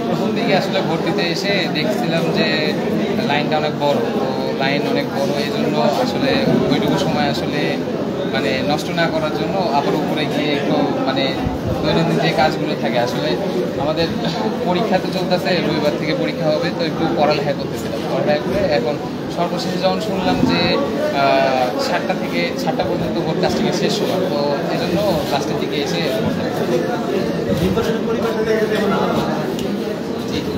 প্রথম দিকে আসলে ভোট দিতে এসে দেখছিলাম যে লাইনটা অনেক বড়, তো লাইন অনেক বড়, এই জন্য আসলে ওইটুকু সময় আসলে মানে নষ্ট না করার জন্য আবার উপরে গিয়ে একটু মানে দৈনন্দিন যে কাজগুলো থাকে, আসলে আমাদের পরীক্ষা তো চলতেছে, রবিবার থেকে পরীক্ষা হবে, তো একটু পড়ালেখা করতেছিলাম। পড়ালেখা করে এখন সর্বশেষে যখন শুনলাম যে 7টা থেকে 7টা পর্যন্ত ভোট কাস্টিং শেষ হলো, তো এই জন্য লাস্টের দিকে এসে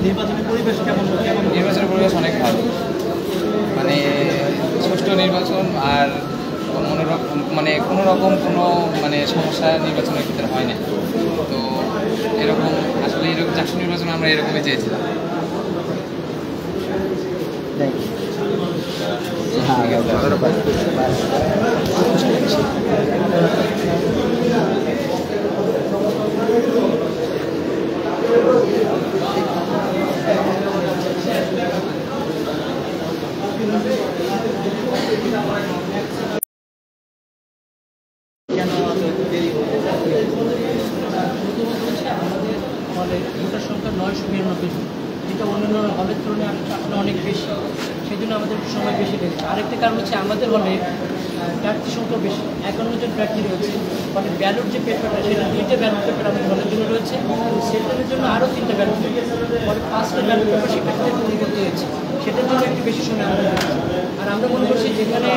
নির্বাচনের পরিবেশ অনেক ভালো, মানে সুষ্ঠু নির্বাচন, আর মানে কোনো রকম কোনো মানে সমস্যা নির্বাচনের ক্ষেত্রে হয় না। তো এরকম আসলে এরকম চাকসু নির্বাচন আমরা এরকমই চেয়েছিলাম। ভোটার সংখ্যা 992 জন, যেটা অন্যান্য হলের তুলনায় আসলে অনেক বেশি, সেই জন্য আমাদের সময় বেশি লেগেছে। আরেকটা কারণ হচ্ছে আমাদের হলে প্রার্থী সংখ্যা বেশি, 51 জন প্রার্থী রয়েছে, মানে ব্যালট যে পেপারটা সেটা 2টা ব্যালট পেপার আমাদের হলের জন্য রয়েছে, সেটার জন্য আরও 3টা ব্যালট পেপার, মানে 5টা ব্যালট পেপার সেখান থেকে তৈরি করতে হয়েছে, সেটার জন্য একটু বেশি সময় আমাদের রয়েছে। আর আমরা মনে করছি যেখানে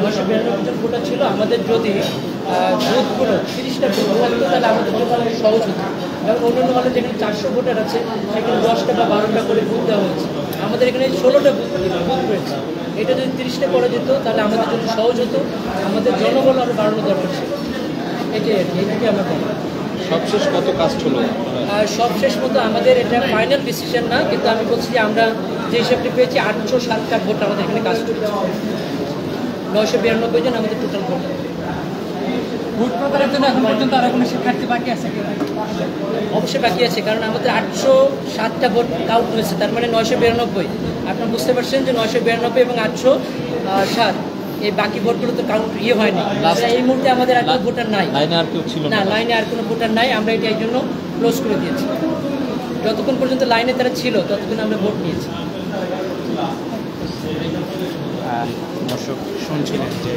992 জন ভোটার ছিল, আমাদের যদি বুথগুলো 30টা বুথ থাকতো তাহলে আমাদের জন্য অনেক সহজ হতো। এবং অন্যান্য হলে যেখানে 400 ভোটার আছে সেখানে 10টা বা 12টা করে বুথ দেওয়া হয়েছে, আমাদের এখানে 16টা বুথ রয়েছে। এটা যদি 30টা করা যেত তাহলে আমাদের জন্য সহজ হতো, আমাদের জনবল আরও বাড়ানো দরকার ছিল। এটাই আর কি, এটাকে আমরা বলি। সবশেষ কত কাস্ট হলো? আর সবশেষ মতো আমাদের এটা ফাইনাল ডিসিশন না, কিন্তু আমি বলছি যে আমরা যে হিসাবটি পেয়েছি 807টা ভোট আমাদের এখানে কাজ করেছে, 992 জন আমাদের টোটাল ভোট। ভোট প্রচারের জন্য এখন পর্যন্ত আরো কোনো শিক্ষার্থী বাকি আছে কি? অবশ্যই বাকি আছে, কারণ আমাদের 807টা ভোট কাউন্ট হয়েছে, তার মানে 992। আপনারা বুঝতে পারছেন যে 992 এবং 807 এই বাকি ভোটগুলো তো কাউন্ট হয়নি। এই মুহূর্তে আমাদের আর কোনো ভোটার নাই, লাইনে আর কেউ ছিল না, লাইনে আর কোনো ভোটার নাই। আমরা এটা এই জন্য ক্লোজ করে দিয়েছি। যতক্ষণ পর্যন্ত লাইনে তারা ছিল ততক্ষণ আমরা ভোট নিয়েছি। দর্শক শুনছিলেন যে